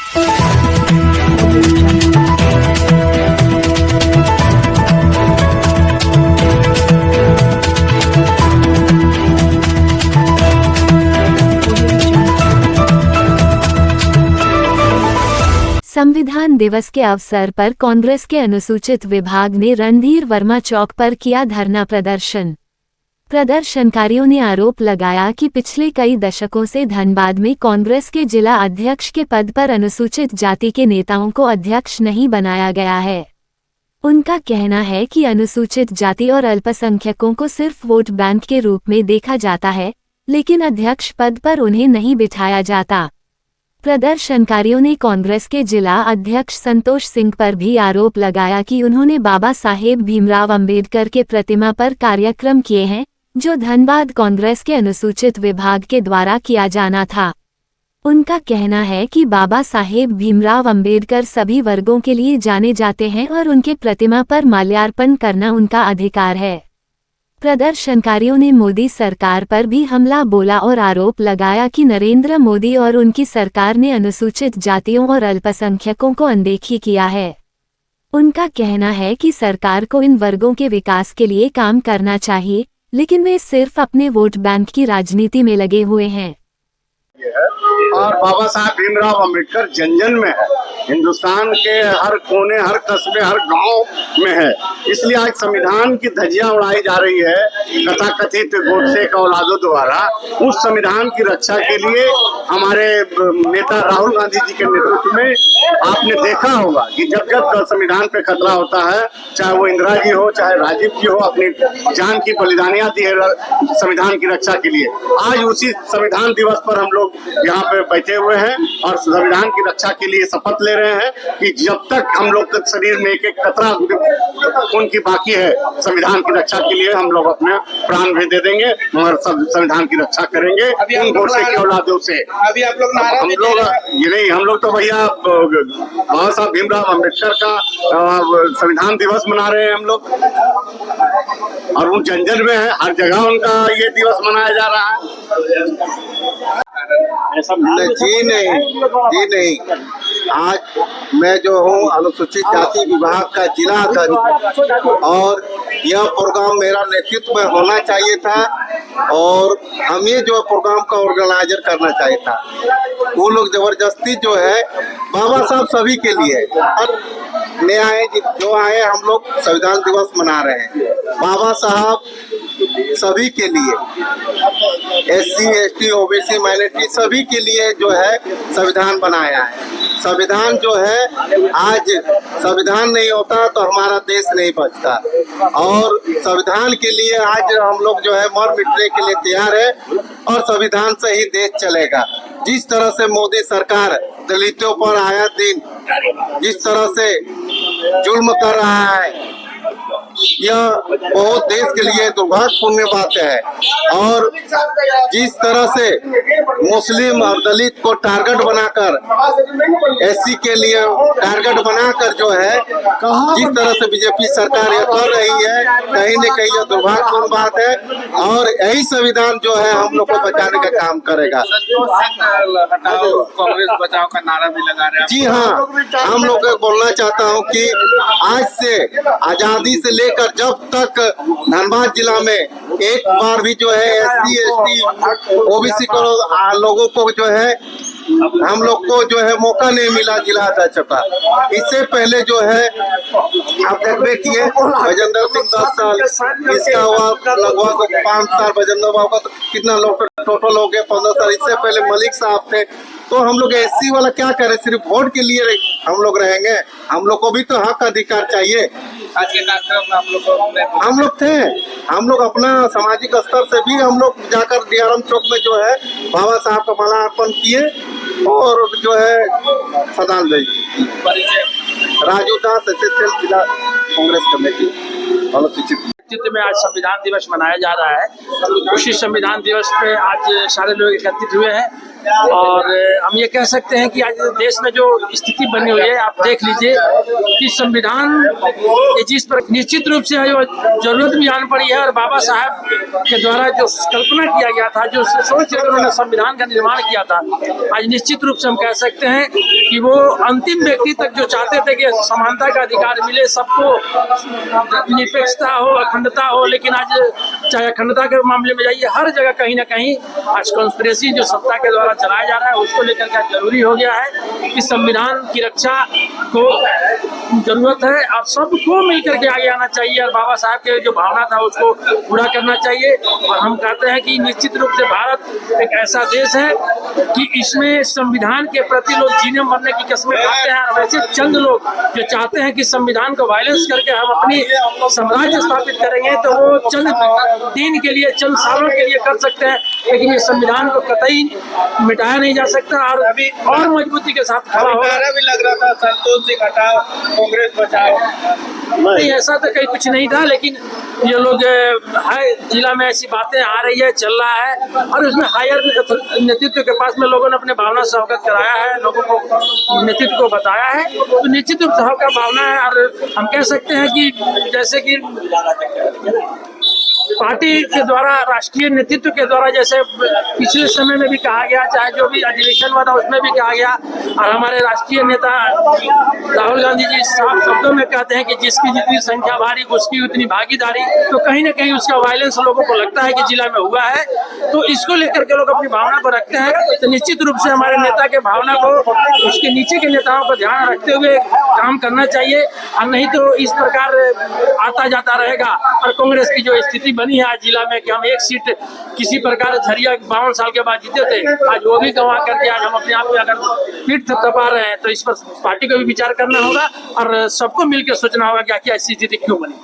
संविधान दिवस के अवसर पर कांग्रेस के अनुसूचित विभाग ने रणधीर वर्मा चौक पर किया धरना प्रदर्शन। प्रदर्शनकारियों ने आरोप लगाया कि पिछले कई दशकों से धनबाद में कांग्रेस के जिला अध्यक्ष के पद पर अनुसूचित जाति के नेताओं को अध्यक्ष नहीं बनाया गया है। उनका कहना है कि अनुसूचित जाति और अल्पसंख्यकों को सिर्फ वोट बैंक के रूप में देखा जाता है, लेकिन अध्यक्ष पद पर उन्हें नहीं बिठाया जाता। प्रदर्शनकारियों ने कांग्रेस के जिला अध्यक्ष संतोष सिंह पर भी आरोप लगाया कि उन्होंने बाबा साहेब भीमराव अंबेडकर के प्रतिमा पर कार्यक्रम किए हैं, जो धनबाद कांग्रेस के अनुसूचित विभाग के द्वारा किया जाना था। उनका कहना है कि बाबा साहेब भीमराव अंबेडकर सभी वर्गों के लिए जाने जाते हैं और उनके प्रतिमा पर माल्यार्पण करना उनका अधिकार है। प्रदर्शनकारियों ने मोदी सरकार पर भी हमला बोला और आरोप लगाया कि नरेंद्र मोदी और उनकी सरकार ने अनुसूचित जातियों और अल्पसंख्यकों को अनदेखी किया है। उनका कहना है कि सरकार को इन वर्गों के विकास के लिए काम करना चाहिए, लेकिन वे सिर्फ अपने वोट बैंक की राजनीति में लगे हुए हैं। और बाबा साहब भीमराव अंबेडकर जन जन में है, हिंदुस्तान के हर कोने, हर कस्बे, हर गांव में है। इसलिए आज संविधान की धज्जियां उड़ाई जा रही है तथाकथित गोडसे का औलादों द्वारा। उस संविधान की रक्षा के लिए हमारे नेता राहुल गांधी जी के नेतृत्व में आपने देखा होगा कि जब जब संविधान पे खतरा होता है, चाहे वो इंदिरा जी हो, चाहे राजीव जी हो, अपनी जान की बलिदानियां दी है संविधान की रक्षा के लिए। आज उसी संविधान दिवस पर हम लोग यहाँ पे बैठे हुए हैं और संविधान की रक्षा के लिए शपथ ले रहे हैं कि जब तक हम लोग के शरीर में एक एक कतरा खून की बाकी है, संविधान की रक्षा के लिए हम लोग अपने प्राण भी दे देंगे, मगर संविधान की रक्षा करेंगे उन गोडसे की औलादों से। अभी आप लोग ये नहीं, हम लोग तो भैया बाबा साहब भीमराव अम्बेडकर का संविधान दिवस मना रहे हैं हम लोग, और वो जन जन में है, हर जगह उनका ये दिवस मनाया जा रहा है। जी नहीं, आज मैं जो हूँ अनुसूचित जाति विभाग का जिला अध्यक्ष और यह प्रोग्राम मेरा नेतृत्व में होना चाहिए था और हम ये जो प्रोग्राम का ऑर्गेनाइजर करना चाहिए था। वो लोग जबरदस्ती जो है, बाबा साहब सभी के लिए न्याय जो आए, हम लोग संविधान दिवस मना रहे हैं। बाबा साहब सभी के लिए, SC, ST, OBC, माइनॉरिटी सभी के लिए जो है संविधान बनाया है। संविधान जो है, आज संविधान नहीं होता तो हमारा देश नहीं बचता, और संविधान के लिए आज हम लोग जो है मर मिटने के लिए तैयार है और संविधान से ही देश चलेगा। जिस तरह से मोदी सरकार दलितों पर आया दिन जिस तरह से जुल्म कर रहा है, यह बहुत देश के लिए दुर्भाग्यपूर्ण बात है। और जिस तरह से मुस्लिम और दलित को टारगेट बनाकर, SC के लिए टारगेट बनाकर जो है, जिस तरह से बीजेपी सरकार ये कर रही है, कहीं न कहीं यह दुर्भाग्यपूर्ण बात है और यही संविधान जो है हम लोग को बचाने का काम करेगा। कांग्रेस बचाओ का नारा भी लगा रहे हैं। जी हाँ, हम लोग को बोलना चाहता हूँ कि आज से आजादी से लेकर जब तक धनबाद जिला में एक बार भी जो है SC, ST, OBC को लोगों को जो है, हम लोग को जो है मौका नहीं मिला जिला अध्यक्ष का। इससे पहले जो है आप देखिए, भजनदर सिंह 10 साल, इसका हुआ लगभग 5 साल, भजनदर बाबू का कितना लोग टोटल हो गए 15 साल। इससे पहले मलिक साहब थे। तो हम लोग SC वाला क्या करें, सिर्फ वोट के लिए हम लोग रहेंगे? हम लोग को भी तो हक अधिकार चाहिए। आज के कार्यक्रम में हम लोग थे, हम लोग अपना सामाजिक स्तर से भी हम लोग जाकर DRM चौक में जो है बाबा साहब का माला अर्पण किए और जो है श्रद्धांजलि दी। राजू दास, SSL जिला कांग्रेस कमेटी अनुसूचित में आज संविधान दिवस मनाया जा रहा है। उसी संविधान दिवस पे आज सारे लोग एकत्रित हुए हैं और हम ये कह सकते हैं कि आज देश में जो स्थिति बनी हुई है, आप देख लीजिए कि संविधान जिस पर निश्चित रूप से जो जरूरत भी आन पड़ी है और बाबा साहब के द्वारा जो कल्पना किया गया था, जो सोच कर उन्होंने संविधान का निर्माण किया था, आज निश्चित रूप से हम कह सकते हैं कि वो अंतिम व्यक्ति तक जो चाहते थे कि समानता का अधिकार मिले, सबको निरपेक्षता हो, अखंडता हो, लेकिन आज चाहे अखंडता के मामले में जाइए, हर जगह कहीं ना कहीं आज कॉन्स्पिरेसी जो सत्ता के द्वारा चलाया जा रहा है उसको लेकर के जरूरी हो गया है कि संविधान की रक्षा को जरूरत है। आप सबको मिलकर के आगे आना चाहिए और बाबा साहब के जो भावना था उसको पूरा करना चाहिए। और हम कहते हैं कि निश्चित रूप से भारत एक ऐसा देश है कि इसमें संविधान के प्रति लोग जीने मरने की कस्में खाते हैं, और वैसे चंद लोग जो चाहते हैं कि संविधान को वायलेंस करके हम अपनी साम्राज्य स्थापित करेंगे, तो वो चंद दिन के लिए, चंद सालों के लिए कर सकते हैं, लेकिन ये संविधान को कतई मिटाया नहीं जा सकता और मजबूती के साथ खड़ा होगा। भी लग रहा था संतोष सिंह हटाओ, कांग्रेस बचाओ। नहीं, ऐसा तो कहीं कुछ नहीं था, लेकिन ये लोग है, जिला में ऐसी बातें आ रही है, चल रहा है, और उसमें हायर नेतृत्व के पास में लोगों ने अपने भावना से अवगत कराया है, लोगों को नेतृत्व को बताया है, तो निश्चित रूप से सबका भावना है। और हम कह सकते हैं कि जैसे कि पार्टी के द्वारा, राष्ट्रीय नेतृत्व के द्वारा, जैसे पिछले समय में भी कहा गया, चाहे जो भी अधिवेशन हुआ था उसमें भी कहा गया, और हमारे राष्ट्रीय नेता राहुल गांधी जी साफ शब्दों में कहते हैं कि जिसकी जितनी संख्या भारी उसकी उतनी भागीदारी, तो कहीं ना कहीं उसका वायलेंस लोगों को लगता है कि जिला में हुआ है, तो इसको लेकर के लोग अपनी भावना को रखते हैं। तो निश्चित रूप से हमारे नेता के भावना को, उसके नीचे के नेताओं को ध्यान रखते हुए काम करना चाहिए, और नहीं तो इस प्रकार आता जाता रहेगा। और कांग्रेस की जो स्थिति बनी है आज जिला में कि हम एक सीट किसी प्रकार झरिया 52 साल के बाद जीते थे, आज वो भी गंवा करके आज हम अपने आप में अगर पीठ थपथपा रहे हैं, तो इस पर पार्टी को भी विचार करना होगा और सबको मिलकर सोचना होगा कि ऐसी स्थिति क्यों बनी।